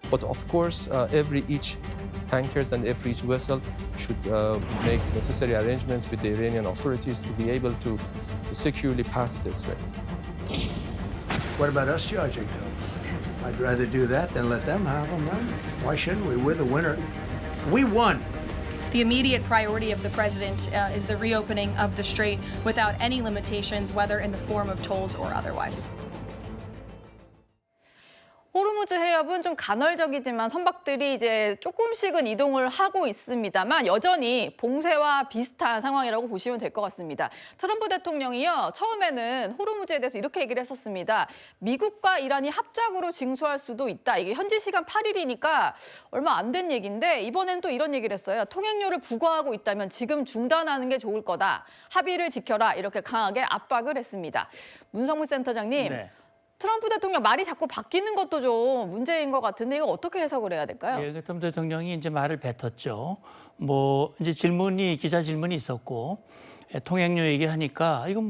But of course, each tankers and each vessel should make necessary arrangements with the Iranian authorities to be able to securely pass the strait. What about us charging them? I'd rather do that than let them have them, right? Why shouldn't we? We're the winner. We won. The immediate priority of the president is the reopening of the strait without any limitations, whether in the form of tolls or otherwise. 호르무즈 해협은 좀 간헐적이지만 선박들이 이제 조금씩은 이동을 하고 있습니다만 여전히 봉쇄와 비슷한 상황이라고 보시면 될 것 같습니다. 트럼프 대통령이요, 처음에는 호르무즈에 대해서 이렇게 얘기를 했었습니다. 미국과 이란이 합작으로 징수할 수도 있다. 이게 현지 시간 8일이니까 얼마 안 된 얘기인데 이번엔 또 이런 얘기를 했어요. 통행료를 부과하고 있다면 지금 중단하는 게 좋을 거다. 합의를 지켜라. 이렇게 강하게 압박을 했습니다. 문성무 센터장님. 네. 트럼프 대통령 말이 자꾸 바뀌는 것도 좀 문제인 것 같은데 이거 어떻게 해석을 해야 될까요? 예, 트럼프 대통령이 이제 말을 뱉었죠. 이제 기자 질문이 있었고, 통행료 얘기를 하니까 이건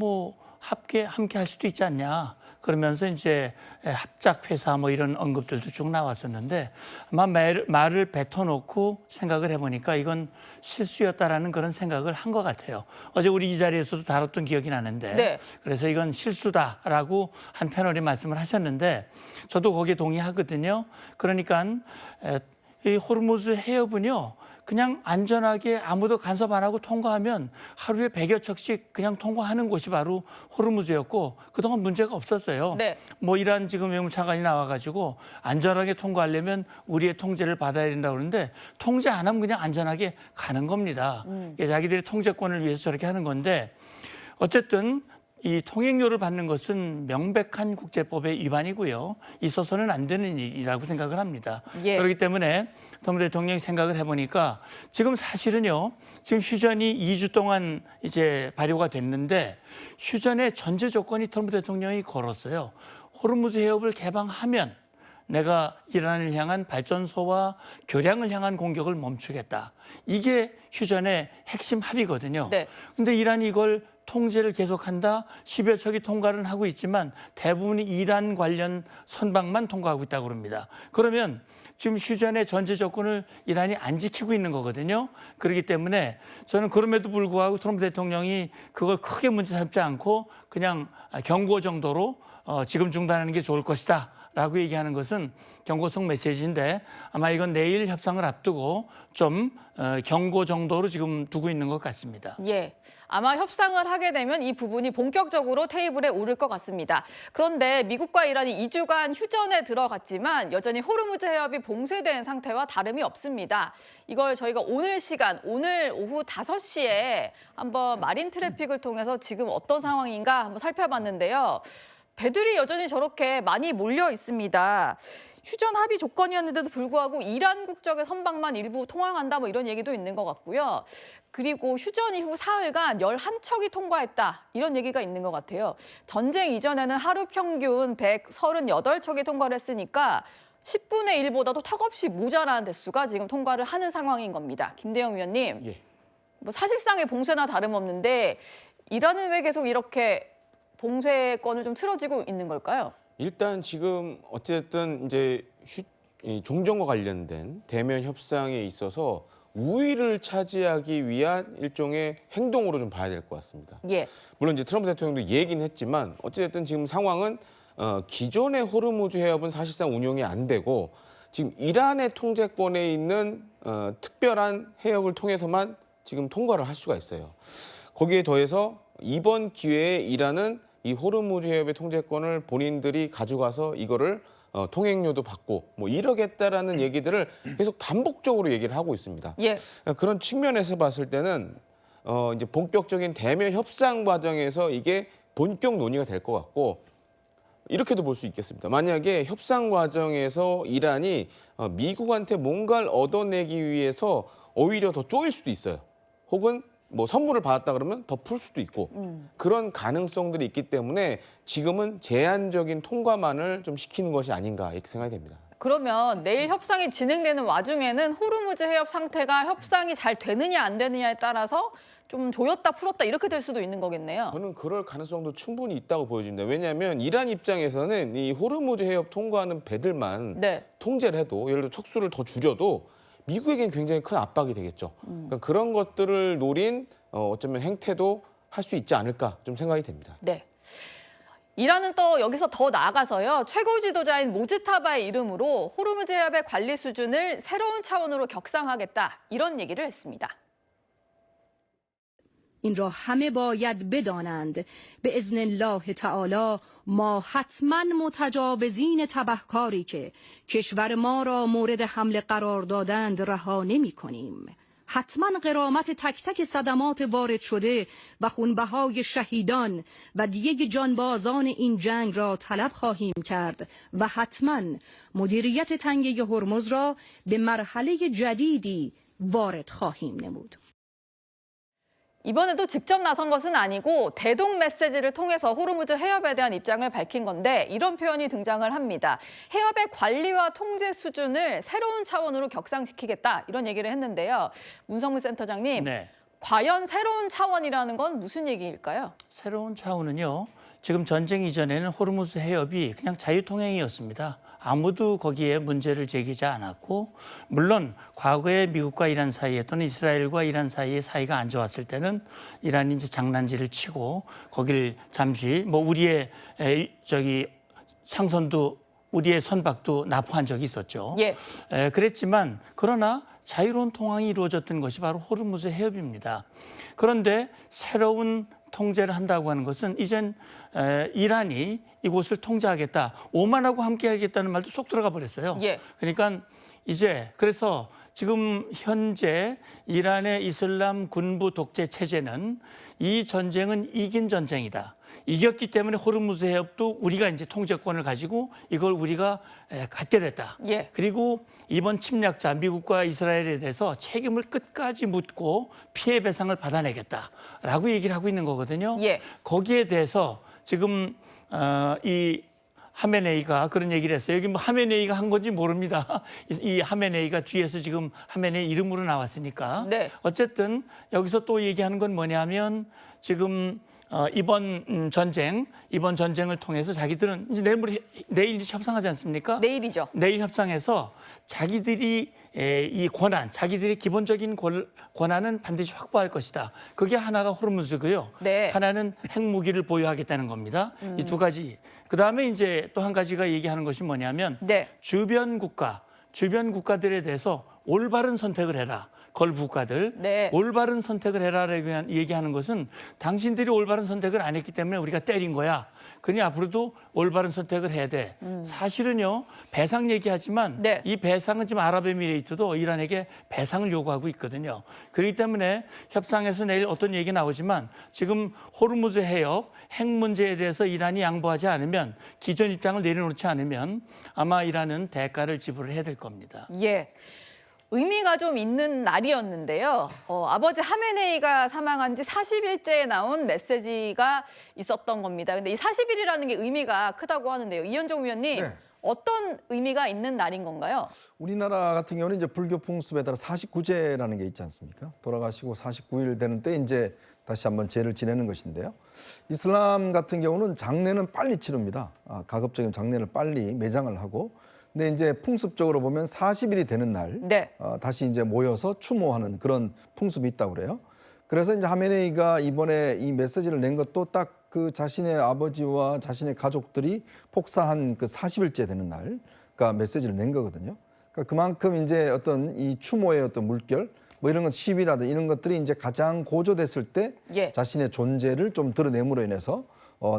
함께 할 수도 있지 않냐. 그러면서 이제 합작 회사 이런 언급들도 쭉 나왔었는데 아마 말을 뱉어놓고 생각을 해보니까 이건 실수였다라는 그런 생각을 한 것 같아요. 어제 우리 이 자리에서도 다뤘던 기억이 나는데 네. 그래서 이건 실수다라고 한 패널이 말씀을 하셨는데 저도 거기에 동의하거든요. 그러니까 이 호르무즈 해협은요. 그냥 안전하게 아무도 간섭 안 하고 통과하면 하루에 100여 척씩 그냥 통과하는 곳이 바로 호르무즈였고 그동안 문제가 없었어요. 네. 이란 지금 외무차관이 나와가지고 안전하게 통과하려면 우리의 통제를 받아야 된다고 그러는데 통제 안 하면 그냥 안전하게 가는 겁니다. 자기들이 통제권을 위해서 저렇게 하는 건데 어쨌든 이 통행료를 받는 것은 명백한 국제법의 위반이고요. 있어서는 안 되는 일이라고 생각을 합니다. 예. 그렇기 때문에 트럼프 대통령이 생각을 해보니까 지금 사실은요. 지금 휴전이 2주 동안 이제 발효가 됐는데 휴전의 전제 조건이 트럼프 대통령이 걸었어요. 호르무즈 해협을 개방하면 내가 이란을 향한 발전소와 교량을 향한 공격을 멈추겠다. 이게 휴전의 핵심 합의거든요. 네. 근데 이란이 이걸 통제를 계속한다. 10여 척이 통과는 하고 있지만 대부분이 이란 관련 선박만 통과하고 있다고 합니다. 그러면 지금 휴전의 전제 조건을 이란이 안 지키고 있는 거거든요. 그렇기 때문에 저는 그럼에도 불구하고 트럼프 대통령이 그걸 크게 문제 삼지 않고 그냥 경고 정도로 지금 중단하는 게 좋을 것이다. 라고 얘기하는 것은 경고성 메시지인데 아마 이건 내일 협상을 앞두고 좀 경고 정도로 지금 두고 있는 것 같습니다. 예, 아마 협상을 하게 되면 이 부분이 본격적으로 테이블에 오를 것 같습니다. 그런데 미국과 이란이 2주간 휴전에 들어갔지만 여전히 호르무즈 해협이 봉쇄된 상태와 다름이 없습니다. 이걸 저희가 오늘 오후 5시에 한번 마린 트래픽을 통해서 지금 어떤 상황인가 한번 살펴봤는데요. 배들이 여전히 저렇게 많이 몰려 있습니다. 휴전 합의 조건이었는데도 불구하고 이란 국적의 선박만 일부 통항한다 이런 얘기도 있는 것 같고요. 그리고 휴전 이후 사흘간 11척이 통과했다 이런 얘기가 있는 것 같아요. 전쟁 이전에는 하루 평균 138척이 통과를 했으니까 10분의 1보다도 턱없이 모자란 대수가 지금 통과를 하는 상황인 겁니다. 김대영 위원님, 예. 사실상의 봉쇄나 다름없는데 이란은 왜 계속 이렇게 봉쇄권을 좀 틀어지고 있는 걸까요? 일단 지금 어쨌든 이제 이 종전과 관련된 대면 협상에 있어서 우위를 차지하기 위한 일종의 행동으로 좀 봐야 될 것 같습니다. 예. 물론 이제 트럼프 대통령도 얘기는 했지만 어쨌든 지금 상황은 기존의 호르무즈 해협은 사실상 운용이 안 되고 지금 이란의 통제권에 있는 특별한 해협을 통해서만 지금 통과를 할 수가 있어요. 거기에 더해서 이번 기회에 이란은 이 호르무즈 해협의 통제권을 본인들이 가져가서 이거를 통행료도 받고 이러겠다라는 얘기들을 계속 반복적으로 얘기를 하고 있습니다. 예. 그런 측면에서 봤을 때는 이제 본격적인 대면 협상 과정에서 이게 본격 논의가 될 것 같고 이렇게도 볼 수 있겠습니다. 만약에 협상 과정에서 이란이 미국한테 뭔가를 얻어내기 위해서 오히려 더 쪼일 수도 있어요. 혹은 선물을 받았다 그러면 더 풀 수도 있고 그런 가능성들이 있기 때문에 지금은 제한적인 통과만을 좀 시키는 것이 아닌가 이렇게 생각이 됩니다. 그러면 내일 협상이 진행되는 와중에는 호르무즈 해협 상태가 협상이 잘 되느냐 안 되느냐에 따라서 좀 조였다 풀었다 이렇게 될 수도 있는 거겠네요. 저는 그럴 가능성도 충분히 있다고 보여집니다. 왜냐하면 이란 입장에서는 이 호르무즈 해협 통과하는 배들만 네. 통제를 해도 예를 들어 척수를 더 줄여도 미국에겐 굉장히 큰 압박이 되겠죠. 그러니까 그런 것들을 노린 어쩌면 행태도 할 수 있지 않을까 좀 생각이 됩니다. 네. 이란은 또 여기서 더 나아가서요. 최고 지도자인 모즈타바의 이름으로 호르무즈 해협의 관리 수준을 새로운 차원으로 격상하겠다. 이런 얘기를 했습니다. این را همه باید بدانند به اذن الله تعالی ما حتما متجاوزین تبهکاری که کشور ما را مورد حمله قرار دادند رها نمی کنیم. حتما غرامت تک تک صدمات وارد شده و خونبهای شهیدان و دیگ جانبازان این جنگ را طلب خواهیم کرد و حتما مدیریت تنگه هرمز را به مرحله جدیدی وارد خواهیم نمود. 이번에도 직접 나선 것은 아니고 대동 메시지를 통해서 호르무즈 해협에 대한 입장을 밝힌 건데 이런 표현이 등장을 합니다. 해협의 관리와 통제 수준을 새로운 차원으로 격상시키겠다 이런 얘기를 했는데요. 문성문 센터장님, 네. 과연 새로운 차원이라는 건 무슨 얘기일까요? 새로운 차원은요. 지금 전쟁 이전에는 호르무즈 해협이 그냥 자유통행이었습니다. 아무도 거기에 문제를 제기하지 않았고 물론 과거에 미국과 이란 사이에 또는 이스라엘과 이란 사이에 사이가 안 좋았을 때는 이란이 이제 장난질을 치고 거기를 잠시 뭐 우리의 상선도 우리의 선박도 납포한 적이 있었죠. 예. 그랬지만 그러나 자유로운 통항이 이루어졌던 것이 바로 호르무즈 해협입니다. 그런데 새로운 통제를 한다고 하는 것은 이젠 이란이 이곳을 통제하겠다, 오만하고 함께하겠다는 말도 쏙 들어가 버렸어요. 예. 그러니까 이제 그래서 지금 현재 이란의 이슬람 군부 독재 체제는 이 전쟁은 이긴 전쟁이다. 이겼기 때문에 호르무즈 해협도 우리가 이제 통제권을 가지고 이걸 우리가 갖게 됐다. 예. 그리고 이번 침략자 미국과 이스라엘에 대해서 책임을 끝까지 묻고 피해 배상을 받아내겠다라고 얘기를 하고 있는 거거든요. 예. 거기에 대해서 지금 이 하메네이가 그런 얘기를 했어요. 여기 뭐 하메네이가 한 건지 모릅니다. 이 하메네이가 뒤에서 지금 하메네이 이름으로 나왔으니까. 네. 어쨌든 여기서 또 얘기하는 건 뭐냐면 지금 이번 전쟁을 통해서 자기들은 이제 내일 협상하지 않습니까? 내일이죠. 내일 협상해서 자기들이 이 권한, 자기들의 기본적인 권한은 반드시 확보할 것이다. 그게 하나가 호르무즈고요. 네. 하나는 핵무기를 보유하겠다는 겁니다. 이 두 가지. 그다음에 이제 또 한 가지가 얘기하는 것이 뭐냐면 네. 주변 국가들에 대해서 올바른 선택을 해라. 걸국가들 네. 올바른 선택을 해라라고 얘기하는 것은 당신들이 올바른 선택을 안 했기 때문에 우리가 때린 거야. 그러니 앞으로도 올바른 선택을 해야 돼. 사실은요. 배상 얘기하지만 네. 이 배상은 지금 아랍에미레이트도 이란에게 배상을 요구하고 있거든요. 그렇기 때문에 협상에서 내일 어떤 얘기 나오지만 지금 호르무즈 해협 핵 문제에 대해서 이란이 양보하지 않으면 기존 입장을 내려놓지 않으면 아마 이란은 대가를 지불을 해야 될 겁니다. 예. 의미가 좀 있는 날이었는데요. 아버지 하메네이가 사망한 지 40일째에 나온 메시지가 있었던 겁니다. 근데 이 40일이라는 게 의미가 크다고 하는데요. 이현종 위원님, 네. 어떤 의미가 있는 날인 건가요? 우리나라 같은 경우는 이제 불교 풍습에 따라 49제라는 게 있지 않습니까? 돌아가시고 49일 되는 때 이제 다시 한번 제를 지내는 것인데요. 이슬람 같은 경우는 장례는 빨리 치릅니다. 가급적이면 장례를 빨리 매장을 하고. 근데 이제 풍습적으로 보면 40일이 되는 날 네. 다시 이제 모여서 추모하는 그런 풍습이 있다고 그래요. 그래서 이제 하메네이가 이번에 이 메시지를 낸 것도 딱 그 자신의 아버지와 자신의 가족들이 폭사한 그 40일째 되는 날, 그러니까 메시지를 낸 거거든요. 그러니까 그만큼 이제 어떤 이 추모의 어떤 물결, 뭐 이런 것 시위라든 이런 것들이 이제 가장 고조됐을 때 예. 자신의 존재를 좀 드러냄으로 인해서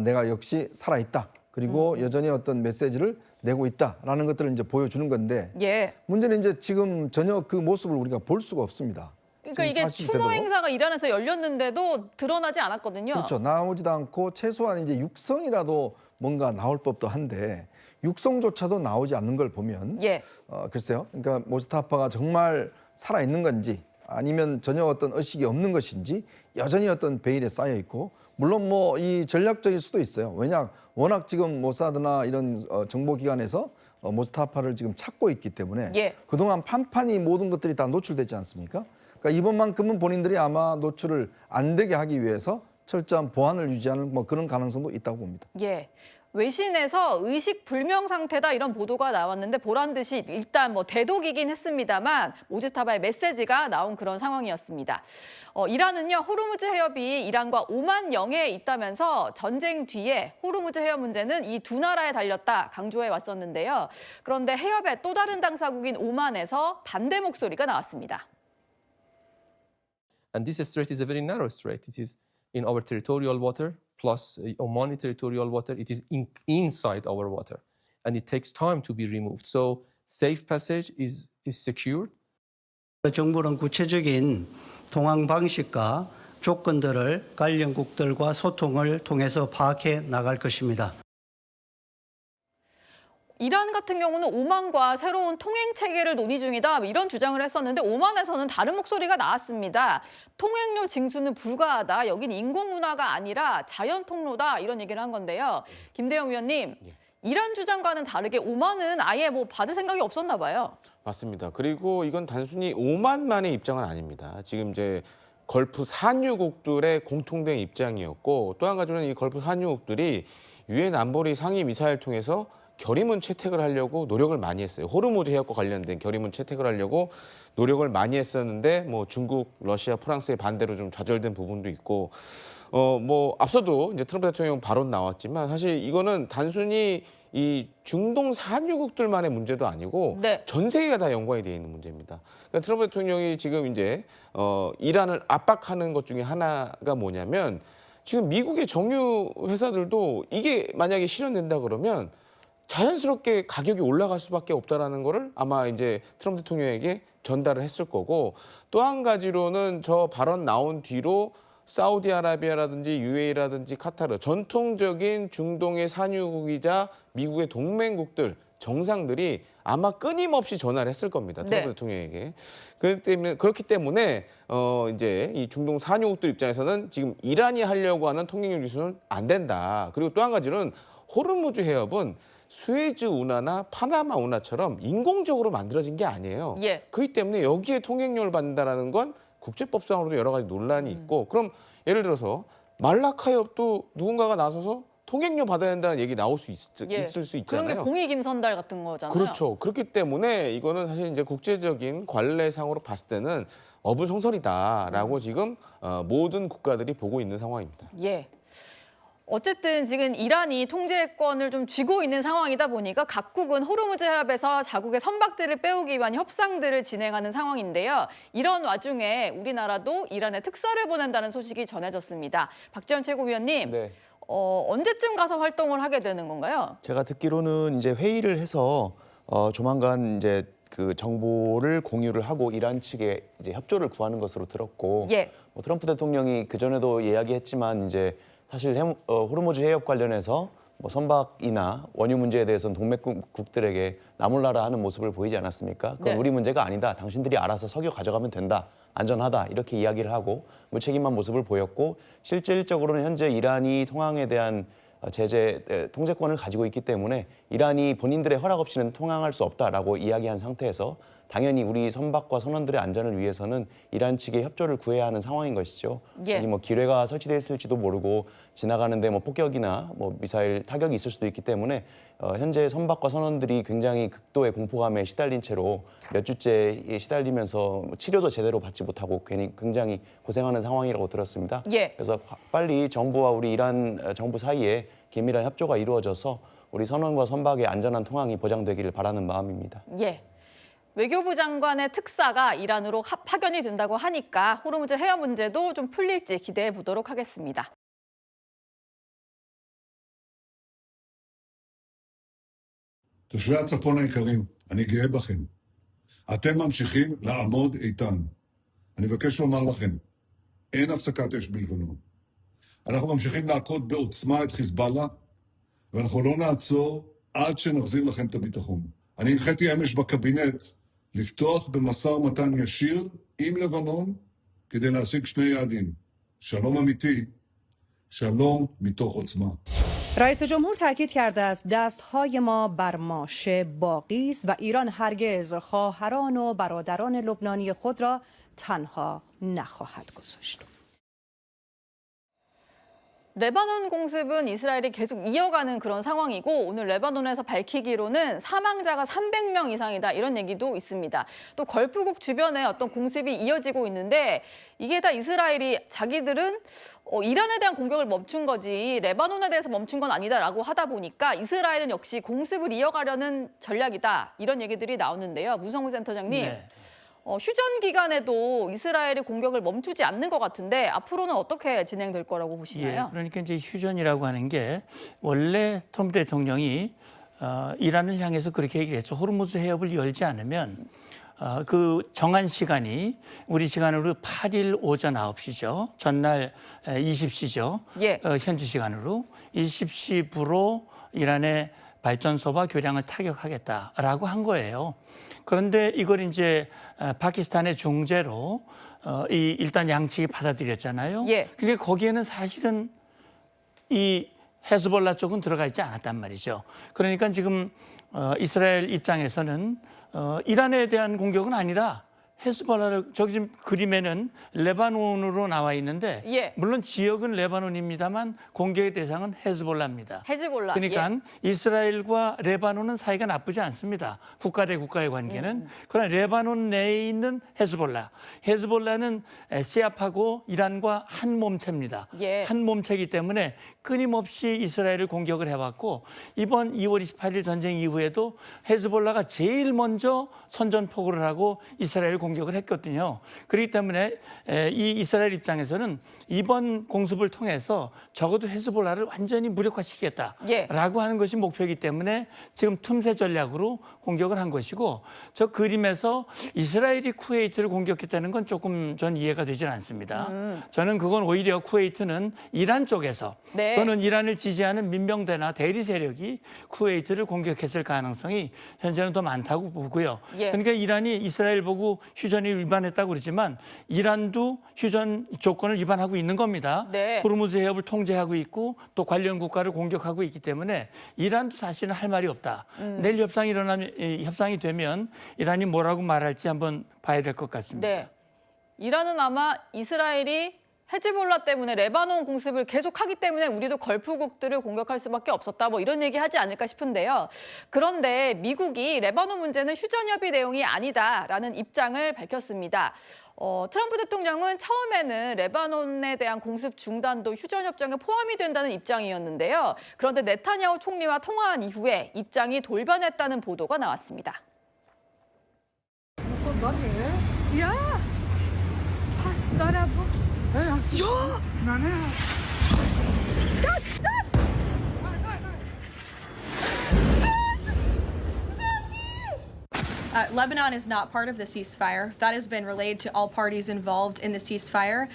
내가 역시 살아있다. 그리고 여전히 어떤 메시지를 내고 있다라는 것들을 이제 보여주는 건데 예. 문제는 이제 지금 전혀 그 모습을 우리가 볼 수가 없습니다. 그러니까 이게 40일 추모 돼도. 행사가 이란에서 열렸는데도 드러나지 않았거든요. 그렇죠. 나오지도 않고 최소한 이제 육성이라도 뭔가 나올 법도 한데 육성조차도 나오지 않는 걸 보면 예. 글쎄요. 그러니까 모스타파가 정말 살아있는 건지 아니면 전혀 어떤 의식이 없는 것인지 여전히 어떤 베일에 쌓여 있고 물론 뭐 이 전략적일 수도 있어요. 왜냐 워낙 지금 모사드나 이런 정보기관에서 모스타파를 지금 찾고 있기 때문에 예. 그동안 판판이 모든 것들이 다 노출됐지 않습니까? 그러니까 이번만큼은 본인들이 아마 노출을 안 되게 하기 위해서 철저한 보안을 유지하는 뭐 그런 가능성도 있다고 봅니다. 예. 외신에서 의식 불명 상태다 이런 보도가 나왔는데 보란 듯이 일단 뭐 대독이긴 했습니다만 모지타바의 메시지가 나온 그런 상황이었습니다. 이란은요 호르무즈 해협이 이란과 오만 영해에 있다면서 전쟁 뒤에 호르무즈 해협 문제는 이 두 나라에 달렸다 강조해 왔었는데요. 그런데 해협의 또 다른 당사국인 오만에서 반대 목소리가 나왔습니다. And this strait is a very narrow strait. It is in our territorial water, plus Omani territorial water. It is inside our water, and it takes time to be removed. So safe passage is secured. 정부는 구체적인 통항 방식과 조건들을 관련국들과 소통을 통해서 파악해 나갈 것입니다. 이란 같은 경우는 오만과 새로운 통행 체계를 논의 중이다 이런 주장을 했었는데 오만에서는 다른 목소리가 나왔습니다. 통행료 징수는 불가하다. 여긴 인공운하가 아니라 자연 통로다 이런 얘기를 한 건데요. 김대영 위원님, 이란 주장과는 다르게 오만은 아예 뭐 받을 생각이 없었나 봐요. 맞습니다. 그리고 이건 단순히 오만만의 입장은 아닙니다. 지금 이제 걸프 산유국들의 공통된 입장이었고 또 한 가지는 이 걸프 산유국들이 유엔 안보리 상임 이사회를 통해서 결의문 채택을 하려고 노력을 많이 했어요. 호르무즈 해협과 관련된 결의문 채택을 하려고 노력을 많이 했었는데 뭐 중국, 러시아, 프랑스의 반대로 좀 좌절된 부분도 있고 뭐 앞서도 이제 트럼프 대통령 발언 나왔지만 사실 이거는 단순히 이 중동 산유국들만의 문제도 아니고 네. 전 세계가 다 연관이 되어 있는 문제입니다. 그러니까 트럼프 대통령이 지금 이제 이란을 압박하는 것 중에 하나가 뭐냐면 지금 미국의 정유 회사들도 이게 만약에 실현된다 그러면 자연스럽게 가격이 올라갈 수밖에 없다라는 거를 아마 이제 트럼프 대통령에게 전달을 했을 거고 또 한 가지로는 저 발언 나온 뒤로 사우디아라비아라든지 UAE라든지 카타르 전통적인 중동의 산유국이자 미국의 동맹국들 정상들이 아마 끊임없이 전화를 했을 겁니다. 트럼프 네. 대통령에게. 그렇기 때문에 이제 이 중동 산유국들 입장에서는 지금 이란이 하려고 하는 통행료 기수는 안 된다. 그리고 또 한 가지는 호르무즈 해협은 수에즈 운하나 파나마 운하처럼 인공적으로 만들어진 게 아니에요. 예. 그렇기 때문에 여기에 통행료를 받는다는 건 국제법상으로도 여러 가지 논란이 있고 그럼 예를 들어서 말라카 해협도 누군가가 나서서 통행료 받아야 된다는 얘기 나올 수 있을 수 있잖아요. 그런 게 공익임선달 같은 거잖아요. 그렇죠. 그렇기 때문에 이거는 사실 이제 국제적인 관례상으로 봤을 때는 어불성설이다라고 지금 모든 국가들이 보고 있는 상황입니다. 예. 어쨌든 지금 이란이 통제권을 좀 쥐고 있는 상황이다 보니까 각국은 호르무즈 해협에서 자국의 선박들을 빼오기 위한 협상들을 진행하는 상황인데요. 이런 와중에 우리나라도 이란에 특사를 보낸다는 소식이 전해졌습니다. 박지원 최고위원님, 네. 언제쯤 가서 활동을 하게 되는 건가요? 제가 듣기로는 이제 회의를 해서 조만간 이제 그 정보를 공유를 하고 이란 측에 이제 협조를 구하는 것으로 들었고, 예. 뭐 트럼프 대통령이 그 전에도 이야기했지만 이제 사실 호르무즈 해협 관련해서 뭐 선박이나 원유 문제에 대해서는 동맹국들에게 나몰라라 하는 모습을 보이지 않았습니까? 그건 네. 우리 문제가 아니다. 당신들이 알아서 석유 가져가면 된다. 안전하다. 이렇게 이야기를 하고 무책임한 모습을 보였고 실질적으로는 현재 이란이 통항에 대한 제재 통제권을 가지고 있기 때문에 이란이 본인들의 허락 없이는 통항할 수 없다라고 이야기한 상태에서 당연히 우리 선박과 선원들의 안전을 위해서는 이란 측의 협조를 구해야 하는 상황인 것이죠. 예. 여기 뭐 기뢰가 설치돼 있을지도 모르고 지나가는데 뭐 폭격이나 뭐 미사일 타격이 있을 수도 있기 때문에 현재 선박과 선원들이 굉장히 극도의 공포감에 시달린 채로 몇 주째 시달리면서 치료도 제대로 받지 못하고 괜히 굉장히 고생하는 상황이라고 들었습니다. 예. 그래서 빨리 정부와 우리 이란 정부 사이에 긴밀한 협조가 이루어져서 우리 선원과 선박의 안전한 통항이 보장되기를 바라는 마음입니다. 예. 외교부 장관의 특사가 이란으로 파견이 된다고 하니까 호르무즈 해협 문제도 좀 풀릴지 기대해 보도록 하겠습니다. תושבי הצפון היקרים, אני גאה בכם. אתם ממשיכים לעמוד איתן. אני מבקש לומר לכם, אין הפסקת אש בלבנון. אנחנו ממשיכים להכות בעוצמה את חיזבאללה, ואנחנו לא נעצור עד שנחזיר לכם את הביטחון. אני הנחיתי אמש בקבינט לפתוח במשא ומתן ישיר עם לבנון כדי להשיג שני יעדים. שלום אמיתי, שלום מתוך עוצמה. رئیس جمهور تاکید کرده است دستهای ما بر ماشه باقی است و ایران هرگز خواهران و برادران لبنانی خود را تنها نخواهد گذاشت. 레바논 공습은 이스라엘이 계속 이어가는 그런 상황이고 오늘 레바논에서 밝히기로는 사망자가 300명 이상이다 이런 얘기도 있습니다. 또 걸프국 주변에 어떤 공습이 이어지고 있는데 이게 다 이스라엘이 자기들은 이란에 대한 공격을 멈춘 거지 레바논에 대해서 멈춘 건 아니다라고 하다 보니까 이스라엘은 역시 공습을 이어가려는 전략이다 이런 얘기들이 나오는데요. 문성무 센터장님. 네. 휴전 기간에도 이스라엘이 공격을 멈추지 않는 것 같은데 앞으로는 어떻게 진행될 거라고 보시나요? 예, 그러니까 이제 휴전이라고 하는 게 원래 트럼프 대통령이 이란을 향해서 그렇게 얘기를 했죠. 호르무즈 해협을 열지 않으면 그 정한 시간이 우리 시간으로 8일 오전 9시죠. 전날 20시죠. 예. 현지 시간으로 20시부로 이란의 발전소와 교량을 타격하겠다라고 한 거예요. 그런데 이걸 이제 파키스탄의 중재로 일단 양측이 받아들였잖아요. 예. 근데 거기에는 사실은 이 헤즈볼라 쪽은 들어가 있지 않았단 말이죠. 그러니까 지금 이스라엘 입장에서는 이란에 대한 공격은 아니라 헤즈볼라를 저기 지금 그림에는 레바논으로 나와 있는데 예. 물론 지역은 레바논입니다만 공격의 대상은 헤즈볼라입니다. 헤즈볼라. 그러니까 예. 이스라엘과 레바논은 사이가 나쁘지 않습니다. 국가 대 국가의 관계는. 그러나 레바논 내에 있는 헤즈볼라는 시압하고 이란과 한 몸체입니다. 예. 한 몸체이기 때문에 끊임없이 이스라엘을 공격을 해왔고 이번 2월 28일 전쟁 이후에도 헤즈볼라가 제일 먼저 선전포고를 하고 이스라엘을 공격을 했거든요. 그렇기 때문에 이 이스라엘 입장에서는 이번 공습을 통해서 적어도 헤즈볼라를 완전히 무력화시키겠다라고 예. 하는 것이 목표이기 때문에 지금 틈새 전략으로 공격을 한 것이고 저 그림에서 이스라엘이 쿠웨이트를 공격했다는 건 조금 전 이해가 되질 않습니다. 저는 그건 오히려 쿠웨이트는 이란 쪽에서 네. 또는 이란을 지지하는 민병대나 대리 세력이 쿠웨이트를 공격했을 가능성이 현재는 더 많다고 보고요. 예. 그러니까 이란이 이스라엘 보고 휴전을 위반했다고 그러지만 이란도 휴전 조건을 위반하고 있는 겁니다. 네. 호르무즈 해협을 통제하고 있고 또 관련 국가를 공격하고 있기 때문에 이란도 사실은 할 말이 없다. 내일 협상이 되면 이란이 뭐라고 말할지 한번 봐야 될 것 같습니다. 네. 이란은 아마 이스라엘이 헤즈볼라 때문에 레바논 공습을 계속하기 때문에 우리도 걸프국들을 공격할 수밖에 없었다. 뭐 이런 얘기 하지 않을까 싶은데요. 그런데 미국이 레바논 문제는 휴전 협의 내용이 아니다라는 입장을 밝혔습니다. 트럼프 대통령은 처음에는 레바논에 대한 공습 중단도 휴전 협정에 포함이 된다는 입장이었는데요. 그런데 네타냐후 총리와 통화한 이후에 입장이 돌변했다는 보도가 나왔습니다. Lebanon is not part of the ceasefire. That has been relayed to all parties involved in the ceasefire.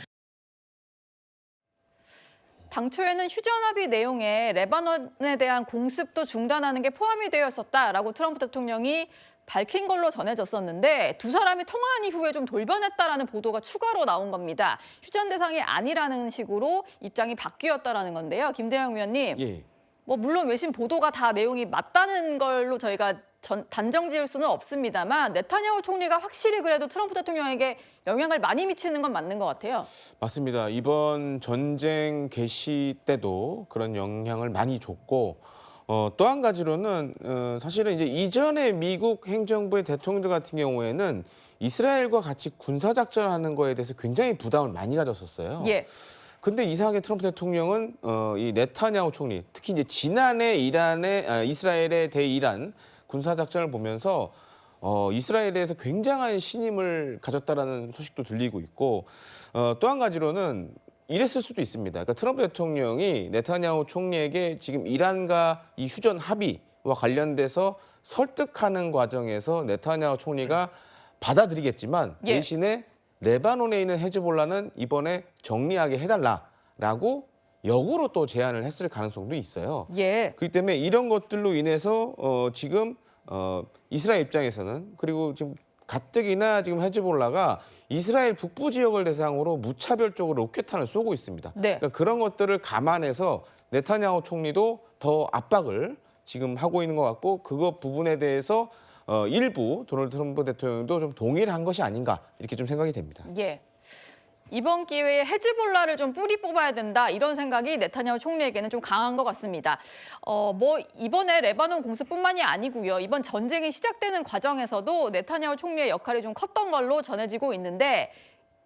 당초에는 휴전 합의 내용에 레바논에 대한 공습도 중단하는 게 포함이 되어 있었다라고 트럼프 대통령이 밝힌 걸로 전해졌었는데 두 사람이 통화한 이후에 좀 돌변했다라는 보도가 추가로 나온 겁니다. 휴전 대상이 아니라는 식으로 입장이 바뀌었다라는 건데요. 김대영 위원님, 예. 뭐 물론 외신 보도가 다 내용이 맞다는 걸로 저희가 단정 지을 수는 없습니다만 네타냐후 총리가 확실히 그래도 트럼프 대통령에게 영향을 많이 미치는 건 맞는 것 같아요. 맞습니다. 이번 전쟁 개시 때도 그런 영향을 많이 줬고 또 한 가지로는 사실은 이제 이전에 미국 행정부의 대통령들 같은 경우에는 이스라엘과 같이 군사작전하는 거에 대해서 굉장히 부담을 많이 가졌었어요. 예. 근데 이상하게 트럼프 대통령은 이 네타냐후 총리, 특히 이제 지난해 이스라엘의 대이란 군사작전을 보면서 이스라엘에서 굉장한 신임을 가졌다라는 소식도 들리고 있고 또 한 가지로는 이랬을 수도 있습니다. 그러니까 트럼프 대통령이 네타냐후 총리에게 지금 이란과 이 휴전 합의와 관련돼서 설득하는 과정에서 네타냐후 총리가 받아들이겠지만 예. 대신에 레바논에 있는 헤즈볼라는 이번에 정리하게 해달라라고 역으로 또 제안을 했을 가능성도 있어요. 예. 그렇기 때문에 이런 것들로 인해서 지금 이스라엘 입장에서는 그리고 지금 가뜩이나 지금 헤즈볼라가 이스라엘 북부 지역을 대상으로 무차별적으로 로켓탄을 쏘고 있습니다. 네. 그러니까 그런 것들을 감안해서 네타냐후 총리도 더 압박을 지금 하고 있는 것 같고 그거 부분에 대해서 일부 도널드 트럼프 대통령도 좀 동의를 한 것이 아닌가 이렇게 좀 생각이 됩니다. 예. 이번 기회에 헤즈볼라를 좀 뿌리 뽑아야 된다 이런 생각이 네타냐후 총리에게는 좀 강한 것 같습니다. 뭐 이번에 레바논 공습뿐만이 아니고요. 이번 전쟁이 시작되는 과정에서도 네타냐후 총리의 역할이 좀 컸던 걸로 전해지고 있는데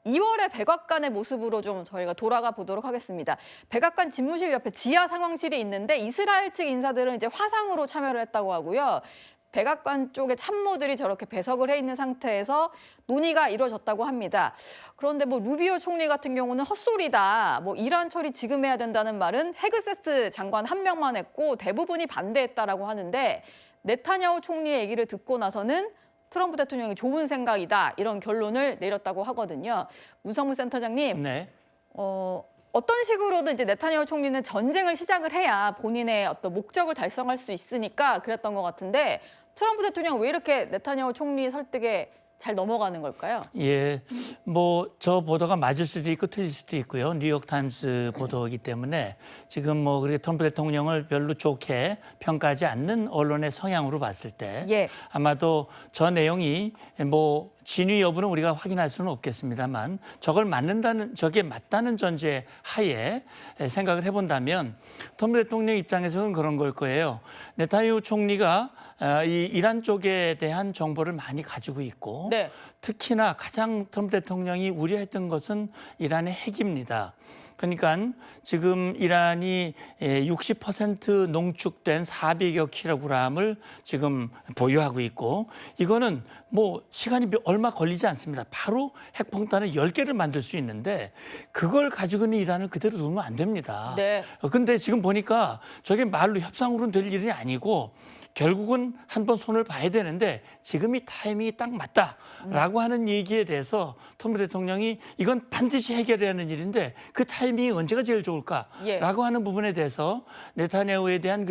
2월에 백악관의 모습으로 좀 저희가 돌아가 보도록 하겠습니다. 백악관 집무실 옆에 지하 상황실이 있는데 이스라엘 측 인사들은 이제 화상으로 참여를 했다고 하고요. 백악관 쪽의 참모들이 저렇게 배석을 해 있는 상태에서 논의가 이루어졌다고 합니다. 그런데 뭐 루비오 총리 같은 경우는 헛소리다. 뭐 이란 처리 지금 해야 된다는 말은 헤그세스 장관 한 명만 했고 대부분이 반대했다라고 하는데 네타냐후 총리의 얘기를 듣고 나서는 트럼프 대통령이 좋은 생각이다. 이런 결론을 내렸다고 하거든요. 문성무 센터장님. 네. 어떤 식으로든 이제 네타냐후 총리는 전쟁을 시작을 해야 본인의 어떤 목적을 달성할 수 있으니까 그랬던 것 같은데 트럼프 대통령 왜 이렇게 네타냐후 총리 설득에 잘 넘어가는 걸까요? 예, 뭐 저 보도가 맞을 수도 있고 틀릴 수도 있고요. 뉴욕타임스 보도이기 때문에 지금 뭐 그렇게 트럼프 대통령을 별로 좋게 평가하지 않는 언론의 성향으로 봤을 때 예. 아마도 저 내용이 뭐 진위 여부는 우리가 확인할 수는 없겠습니다만 저게 맞다는 전제 하에 생각을 해본다면 트럼프 대통령 입장에서는 그런 걸 거예요. 네타냐후 총리가 이 이란 쪽에 대한 정보를 많이 가지고 있고 네. 특히나 가장 트럼프 대통령이 우려했던 것은 이란의 핵입니다. 그러니까 지금 이란이 60% 농축된 400여 킬로그램을 지금 보유하고 있고 이거는 뭐 시간이 얼마 걸리지 않습니다. 바로 핵폭탄을 10개를 만들 수 있는데 그걸 가지고는 이란을 그대로 두면 안 됩니다. 네. 근데 지금 보니까 저게 말로 협상으로는 될 일이 아니고 결국은 한번 손을 봐야 되는데 지금이 타이밍이 딱 맞다라고 하는 얘기에 대해서 트럼프 대통령이 이건 반드시 해결해야 하는 일인데 그 타이밍이 언제가 제일 좋을까라고 예. 하는 부분에 대해서 네타냐후에 대한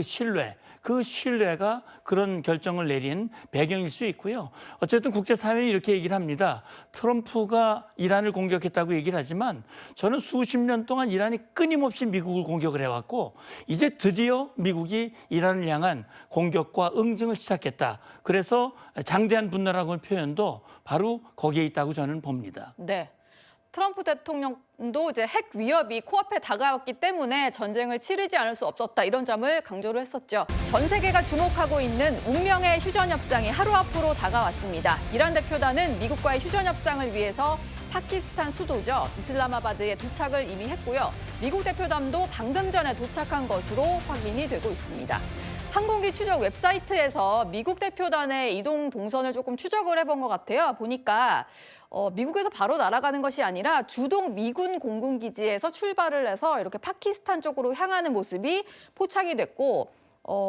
그 신뢰가 그런 결정을 내린 배경일 수 있고요. 어쨌든 국제사회는 이렇게 얘기를 합니다. 트럼프가 이란을 공격했다고 얘기를 하지만 저는 수십 년 동안 이란이 끊임없이 미국을 공격을 해왔고 이제 드디어 미국이 이란을 향한 공격과 응징을 시작했다. 그래서 장대한 분노라고 표현도 바로 거기에 있다고 저는 봅니다. 네. 트럼프 대통령도 이제 핵 위협이 코앞에 다가왔기 때문에 전쟁을 치르지 않을 수 없었다 이런 점을 강조를 했었죠. 전 세계가 주목하고 있는 운명의 휴전 협상이 하루 앞으로 다가왔습니다. 이란 대표단은 미국과의 휴전 협상을 위해서 파키스탄 수도죠. 이슬라마바드에 도착을 이미 했고요. 미국 대표단도 방금 전에 도착한 것으로 확인이 되고 있습니다. 항공기 추적 웹사이트에서 미국 대표단의 이동 동선을 조금 추적을 해본 것 같아요. 보니까 미국에서 바로 날아가는 것이 아니라 주동 미군 공군기지에서 출발을 해서 이렇게 파키스탄 쪽으로 향하는 모습이 포착이 됐고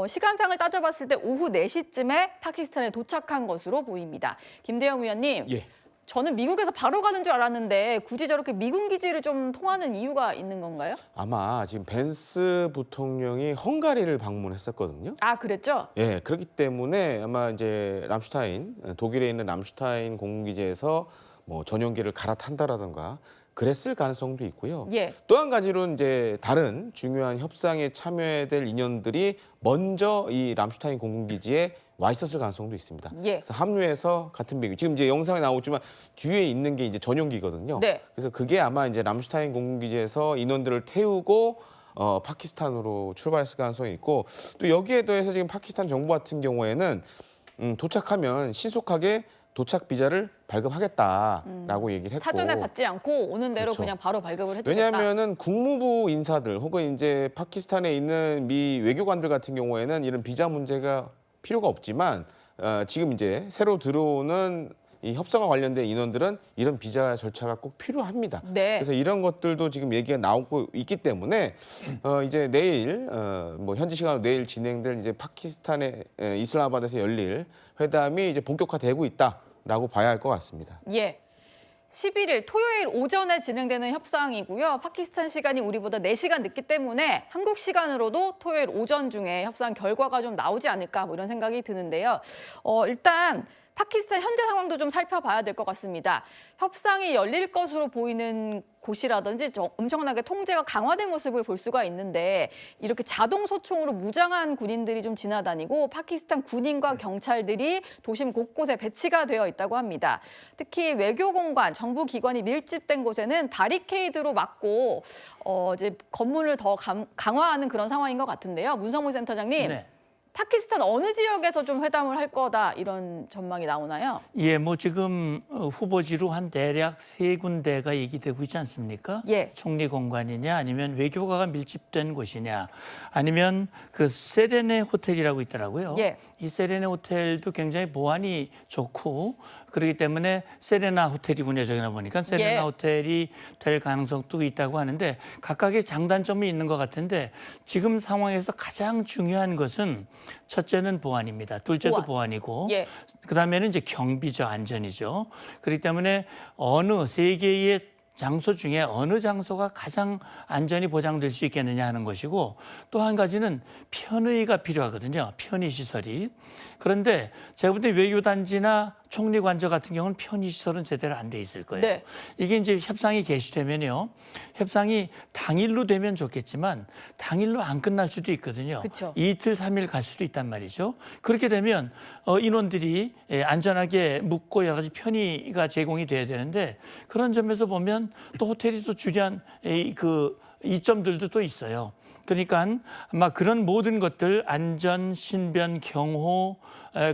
시간상을 따져봤을 때 오후 4시쯤에 파키스탄에 도착한 것으로 보입니다. 김대영 위원님. 예. 저는 미국에서 바로 가는 줄 알았는데 굳이 저렇게 미군 기지를 좀 통하는 이유가 있는 건가요? 아마 지금 벤스 부통령이 헝가리를 방문했었거든요. 아, 그랬죠? 예, 그렇기 때문에 아마 이제 람슈타인, 독일에 있는 람슈타인 공군기지에서 뭐 전용기를 갈아탄다라든가 그랬을 가능성도 있고요. 예. 또 한 가지로 이제 다른 중요한 협상에 참여해야 될 인원들이 먼저 이 람슈타인 공군기지에 와 있었을 가능성도 있습니다. 예. 그래서 합류해서 같은 비행 지금 이제 영상에 나오지만 뒤에 있는 게 이제 전용기거든요. 네. 그래서 그게 아마 이제 람슈타인 공군기지에서 인원들을 태우고 파키스탄으로 출발했을 가능성이 있고 또 여기에 더해서 지금 파키스탄 정부 같은 경우에는 도착하면 신속하게 도착 비자를 발급하겠다라고 얘기를 했고 사전에 받지 않고 오는 대로 그렇죠. 그냥 바로 발급을 해주겠다. 왜냐하면은 국무부 인사들 혹은 이제 파키스탄에 있는 미 외교관들 같은 경우에는 이런 비자 문제가 필요가 없지만 지금 이제 새로 들어오는 이 협상과 관련된 인원들은 이런 비자 절차가 꼭 필요합니다. 네. 그래서 이런 것들도 지금 얘기가 나오고 있기 때문에 이제 내일 뭐 현지 시간으로 내일 진행될 이제 파키스탄의 이슬라마바드에서 열릴 회담이 이제 본격화되고 있다라고 봐야 할 것 같습니다. 예. 11일 토요일 오전에 진행되는 협상이고요. 파키스탄 시간이 우리보다 4시간 늦기 때문에 한국 시간으로도 토요일 오전 중에 협상 결과가 좀 나오지 않을까 뭐 이런 생각이 드는데요. 일단 파키스탄 현재 상황도 좀 살펴봐야 될 것 같습니다. 협상이 열릴 것으로 보이는 곳이라든지 엄청나게 통제가 강화된 모습을 볼 수가 있는데 이렇게 자동 소총으로 무장한 군인들이 좀 지나다니고 파키스탄 군인과 경찰들이 도심 곳곳에 배치가 되어 있다고 합니다. 특히 외교공관, 정부 기관이 밀집된 곳에는 바리케이드로 막고 이제 검문을 더 강화하는 그런 상황인 것 같은데요. 문성문 센터장님. 네. 파키스탄 어느 지역에서 좀 회담을 할 거다 이런 전망이 나오나요? 예, 뭐 지금 후보지로 한 대략 3군데가 얘기되고 있지 않습니까? 예. 총리 공관이냐 아니면 외교가가 밀집된 곳이냐 아니면 그 세레네 호텔이라고 있더라고요. 예. 이 세레네 호텔도 굉장히 보안이 좋고 그렇기 때문에 세레나 호텔이군요. 저기나 보니까 세레나 예. 호텔이 될 가능성도 있다고 하는데 각각의 장단점이 있는 것 같은데 지금 상황에서 가장 중요한 것은 첫째는 보안입니다. 둘째도 보안이고 예. 그다음에는 이제 경비죠. 안전이죠. 그렇기 때문에 어느 세 개의 장소 중에 어느 장소가 가장 안전이 보장될 수 있겠느냐 하는 것이고 또 한 가지는 편의가 필요하거든요. 편의시설이. 그런데 제가 볼 때 외교단지나 총리관저 같은 경우는 편의시설은 제대로 안 돼 있을 거예요. 네. 이게 이제 협상이 개시되면요. 협상이 당일로 되면 좋겠지만 당일로 안 끝날 수도 있거든요. 그쵸. 이틀, 3일 갈 수도 있단 말이죠. 그렇게 되면 인원들이 안전하게 묵고 여러 가지 편의가 제공이 돼야 되는데 그런 점에서 보면 또 호텔이 또 주리한 그 이점들도 또 있어요. 그러니까 아마 그런 모든 것들 안전, 신변, 경호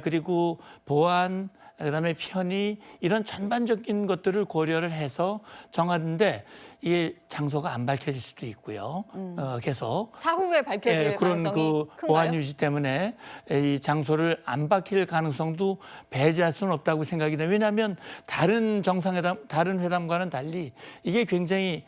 그리고 보안 그다음에 편의 이런 전반적인 것들을 고려를 해서 정하는데 이 장소가 안 밝혀질 수도 있고요. 계속 사후에 밝혀질 그런 가능성이 그 큰가요? 보안 유지 때문에 이 장소를 안 밝힐 가능성도 배제할 수는 없다고 생각이 돼요. 왜냐하면 다른 정상회담, 다른 회담과는 달리 이게 굉장히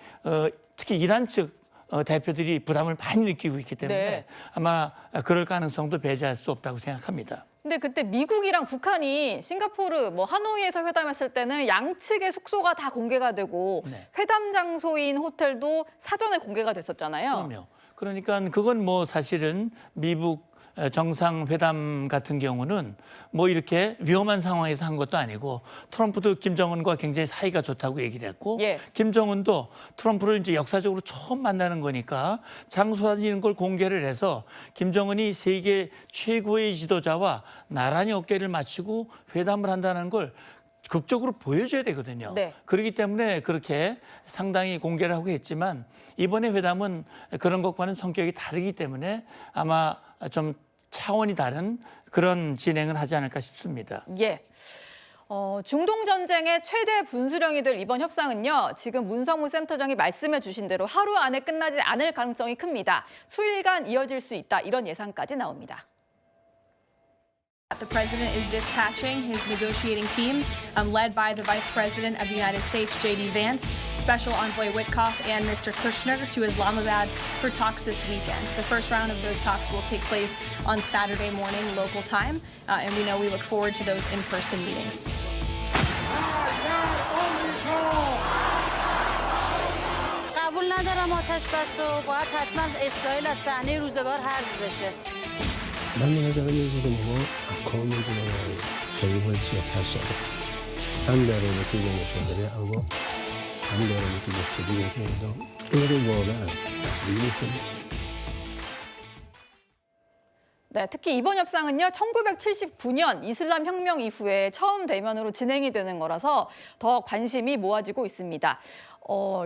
특히 이란 측 대표들이 부담을 많이 느끼고 있기 때문에 네. 아마 그럴 가능성도 배제할 수 없다고 생각합니다. 근데 그때 미국이랑 북한이 싱가포르, 하노이에서 회담했을 때는 양측의 숙소가 다 공개가 되고 네. 회담 장소인 호텔도 사전에 공개가 됐었잖아요. 그럼요. 그러니까 그건 뭐 사실은 미국 정상회담 같은 경우는 뭐 이렇게 위험한 상황에서 한 것도 아니고 트럼프도 김정은과 굉장히 사이가 좋다고 얘기를 했고 예. 김정은도 트럼프를 이제 역사적으로 처음 만나는 거니까 장소 사진 걸 공개를 해서 김정은이 세계 최고의 지도자와 나란히 어깨를 맞추고 회담을 한다는 걸 극적으로 보여줘야 되거든요. 네. 그렇기 때문에 그렇게 상당히 공개를 하고 했지만 이번에 회담은 그런 것과는 성격이 다르기 때문에 아마 좀 차원이 다른 그런 진행을 하지 않을까 싶습니다. 예. 중동 전쟁의 최대 분수령이 될 이번 협상은요. 지금 문성무 센터장이 말씀해 주신 대로 하루 안에 끝나지 않을 가능성이 큽니다. 수일간 이어질 수 있다. 이런 예상까지 나옵니다. The president is dispatching his negotiating team, led by the Vice President of the United States, J.D. Vance, Special Envoy Witkoff, and Mr. Kushner to Islamabad for talks this weekend. The first round of those talks will take place on Saturday morning local time, and we know we look forward to those in-person meetings. قبول ندارم آتش بس و باید حتما اسرائیل از صحنه روزگار حذف بشه. من به نظر میاد ما احکام خیلی وضعیت هست هم در رابطه با مشاوره اما هم در رابطه با خودی اعدام این رو واقعا تصویر میکنیم. 네, 특히 이번 협상은요, 1979년 이슬람 혁명 이후에 처음 대면으로 진행이 되는 거라서 더 관심이 모아지고 있습니다.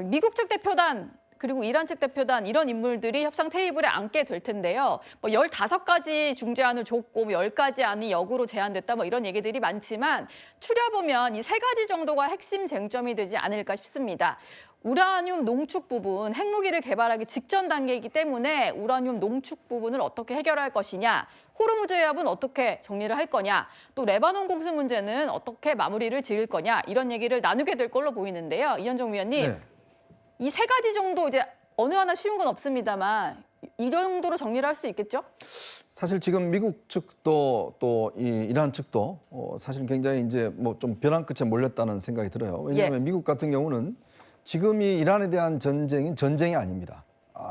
미국 측 대표단 그리고 이란 측 대표단 이런 인물들이 협상 테이블에 앉게 될 텐데요. 15가지 중재안을 줬고 10가지 안이 역으로 제안됐다 이런 얘기들이 많지만 추려보면 이 3가지 정도가 핵심 쟁점이 되지 않을까 싶습니다. 우라늄 농축 부분, 핵무기를 개발하기 직전 단계이기 때문에 우라늄 농축 부분을 어떻게 해결할 것이냐, 호르무즈 해협은 어떻게 정리를 할 거냐, 또 레바논 공습 문제는 어떻게 마무리를 지을 거냐 이런 얘기를 나누게 될 걸로 보이는데요. 이현정 위원님, 네. 이 3가지 정도 이제 어느 하나 쉬운 건 없습니다만 이 정도로 정리를 할 수 있겠죠? 사실 지금 미국 측도 또 이 이란 측도 사실 굉장히 이제 뭐 좀 벼랑 끝에 몰렸다는 생각이 들어요. 왜냐하면 미국 같은 경우는 지금 이 이란에 대한 전쟁이 전쟁이 아닙니다.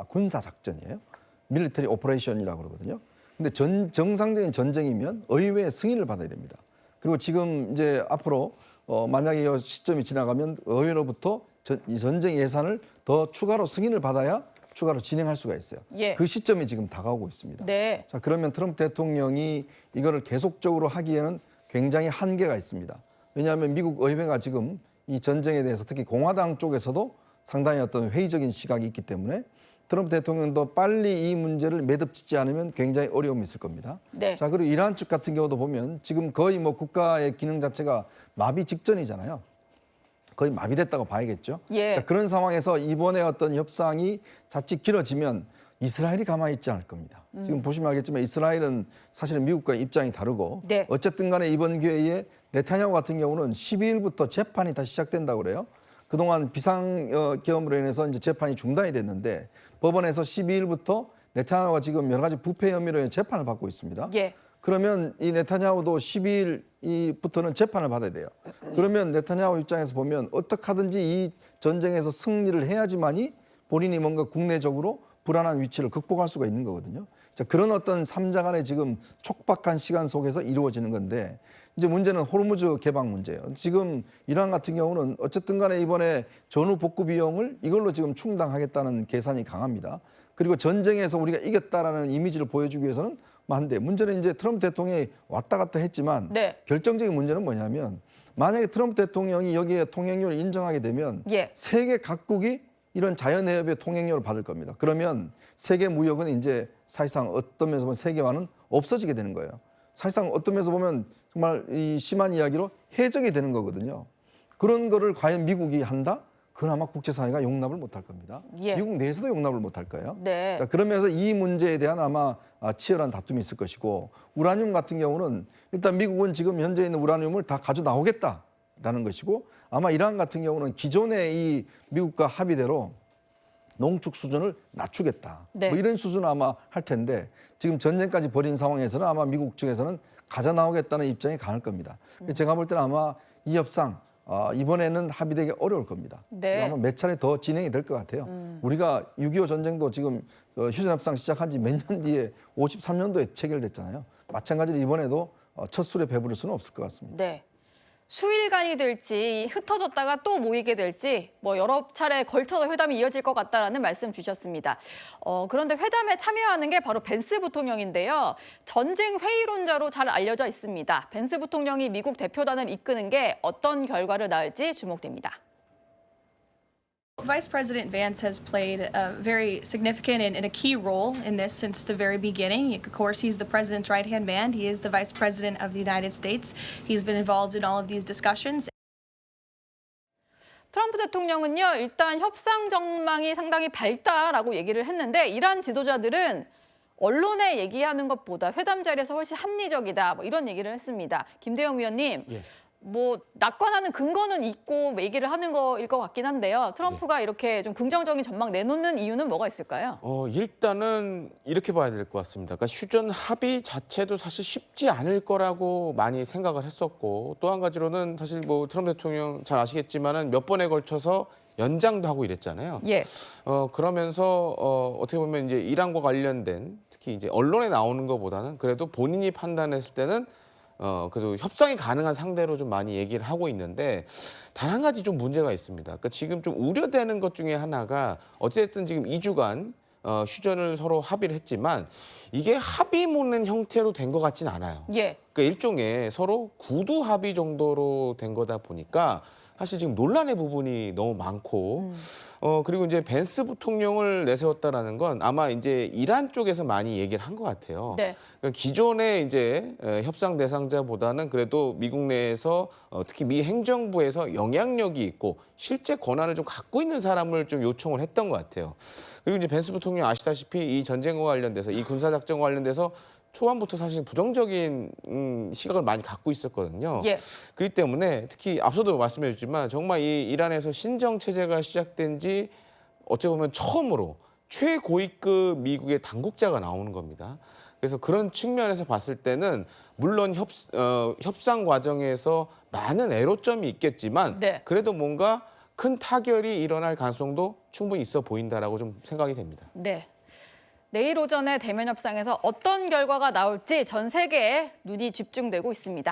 군사 작전이에요. 밀리터리 오퍼레이션이라고 그러거든요. 근데 정상적인 전쟁이면 의회의 승인을 받아야 됩니다. 그리고 지금 이제 앞으로 만약에 이 시점이 지나가면 의회로부터 이 전쟁 예산을 더 추가로 승인을 받아야 추가로 진행할 수가 있어요. 예. 그 시점이 지금 다가오고 있습니다. 네. 자, 그러면 트럼프 대통령이 이거를 계속적으로 하기에는 굉장히 한계가 있습니다. 왜냐하면 미국 의회가 지금 이 전쟁에 대해서 특히 공화당 쪽에서도 상당히 어떤 회의적인 시각이 있기 때문에 트럼프 대통령도 빨리 이 문제를 매듭짓지 않으면 굉장히 어려움이 있을 겁니다. 네. 자, 그리고 이란 측 같은 경우도 보면 지금 거의 뭐 국가의 기능 자체가 마비 직전이잖아요. 거의 마비됐다고 봐야겠죠. 예. 자, 그런 상황에서 이번에 어떤 협상이 자칫 길어지면 이스라엘이 가만히 있지 않을 겁니다. 지금 보시면 알겠지만 이스라엘은 사실은 미국과 입장이 다르고 네. 어쨌든 간에 이번 기회에 네타냐후 같은 경우는 12일부터 재판이 다시 시작된다고 그래요. 그동안 비상계엄으로 인해서 이제 재판이 중단이 됐는데 법원에서 12일부터 네타냐후가 지금 여러 가지 부패 혐의로 재판을 받고 있습니다. 예. 그러면 이 네타냐후도 12일부터는 재판을 받아야 돼요. 그러면 네타냐후 입장에서 보면 어떻게 하든지 이 전쟁에서 승리를 해야지만이 본인이 뭔가 국내적으로 불안한 위치를 극복할 수가 있는 거거든요. 자, 그런 어떤 삼자 간의 지금 촉박한 시간 속에서 이루어지는 건데 이제 문제는 호르무즈 개방 문제예요. 지금 이란 같은 경우는 어쨌든 간에 이번에 전후 복구 비용을 이걸로 지금 충당하겠다는 계산이 강합니다. 그리고 전쟁에서 우리가 이겼다라는 이미지를 보여주기 위해서는 한데 문제는 이제 트럼프 대통령이 왔다 갔다 했지만 네. 결정적인 문제는 뭐냐면 만약에 트럼프 대통령이 여기에 통행료를 인정하게 되면 예. 세계 각국이 이런 자연해협의 통행료를 받을 겁니다. 그러면 세계 무역은 이제 사실상 어떤 면에서 보면 세계화는 없어지게 되는 거예요. 사실상 어떤 면에서 보면 정말 이 심한 이야기로 해적이 되는 거거든요. 그런 거를 과연 미국이 한다? 그건 아마 국제사회가 용납을 못할 겁니다. 예. 미국 내에서도 용납을 못할 거예요. 네. 자, 그러면서 이 문제에 대한 아마 치열한 다툼이 있을 것이고 우라늄 같은 경우는 일단 미국은 지금 현재 있는 우라늄을 다 가져 나오겠다라는 것이고 아마 이란 같은 경우는 기존의 이 미국과 합의대로 농축 수준을 낮추겠다. 네. 뭐 이런 수준은 아마 할 텐데 지금 전쟁까지 벌인 상황에서는 아마 미국 측에서는 가져 나오겠다는 입장이 강할 겁니다. 제가 볼 때는 아마 이 협상 이번에는 합의되기 어려울 겁니다. 네. 아마 몇 차례 더 진행이 될 것 같아요. 우리가 6.25 전쟁도 지금 휴전협상 시작한 지 몇 년 뒤에 53년도에 체결됐잖아요. 마찬가지로 이번에도 첫 술에 배부를 수는 없을 것 같습니다. 네. 수일간이 될지 흩어졌다가 또 모이게 될지 뭐 여러 차례 걸쳐서 회담이 이어질 것 같다라는 말씀 주셨습니다. 그런데 회담에 참여하는 게 바로 벤스 부통령인데요. 전쟁 회의론자로 잘 알려져 있습니다. 벤스 부통령이 미국 대표단을 이끄는 게 어떤 결과를 낳을지 주목됩니다. Vice President Vance has played a very significant and a key role in this since the very beginning. Of course, he's the president's right-hand man. He is the vice president of the United States. He's been involved in all of these discussions. 트럼프 대통령은요, 일단 협상 전망이 상당히 밝다라고 얘기를 했는데 이란 지도자들은 언론에 얘기하는 것보다 회담 자리에서 훨씬 합리적이다, 뭐 이런 얘기를 했습니다. 김대영 위원님, 예. 뭐 낙관하는 근거는 있고 얘기를 하는 거일 것 같긴 한데요. 트럼프가 이렇게 좀 긍정적인 전망 내놓는 이유는 뭐가 있을까요? 일단은 이렇게 봐야 될 것 같습니다. 그러니까 휴전 합의 자체도 사실 쉽지 않을 거라고 많이 생각을 했었고 또 한 가지로는 사실 뭐 트럼프 대통령 잘 아시겠지만은 몇 번에 걸쳐서 연장도 하고 이랬잖아요. 예. 그러면서 어떻게 보면 이제 이란과 관련된 특히 이제 언론에 나오는 것보다는 그래도 본인이 판단했을 때는 그래도 협상이 가능한 상대로 좀 많이 얘기를 하고 있는데 단 한 가지 좀 문제가 있습니다. 그러니까 지금 좀 우려되는 것 중에 하나가 어쨌든 지금 2주간 휴전을 서로 합의를 했지만 이게 합의 묻는 형태로 된 것 같진 않아요. 예. 그러니까 일종의 서로 구두 합의 정도로 된 거다 보니까 사실 지금 논란의 부분이 너무 많고 그리고 이제 벤스 부통령을 내세웠다라는 건 아마 이제 이란 쪽에서 많이 얘기를 한 것 같아요. 네. 그러니까 기존의 이제 협상 대상자보다는 그래도 미국 내에서 특히 미 행정부에서 영향력이 있고 실제 권한을 좀 갖고 있는 사람을 좀 요청을 했던 것 같아요. 그리고 이제 벤스 부통령 아시다시피 이 전쟁과 관련돼서 이 군사작전과 관련돼서 초반부터 사실 부정적인 시각을 많이 갖고 있었거든요. 예. 그렇기 때문에 특히 앞서도 말씀해 주지만 정말 이 이란에서 신정 체제가 시작된 지 어찌 보면 처음으로 최고위급 미국의 당국자가 나오는 겁니다. 그래서 그런 측면에서 봤을 때는 물론 협상 과정에서 많은 애로점이 있겠지만 네. 그래도 뭔가 큰 타결이 일어날 가능성도 충분히 있어 보인다라고 좀 생각이 됩니다. 네. 내일 오전에 대면 협상에서 어떤 결과가 나올지 전 세계에 눈이 집중되고 있습니다.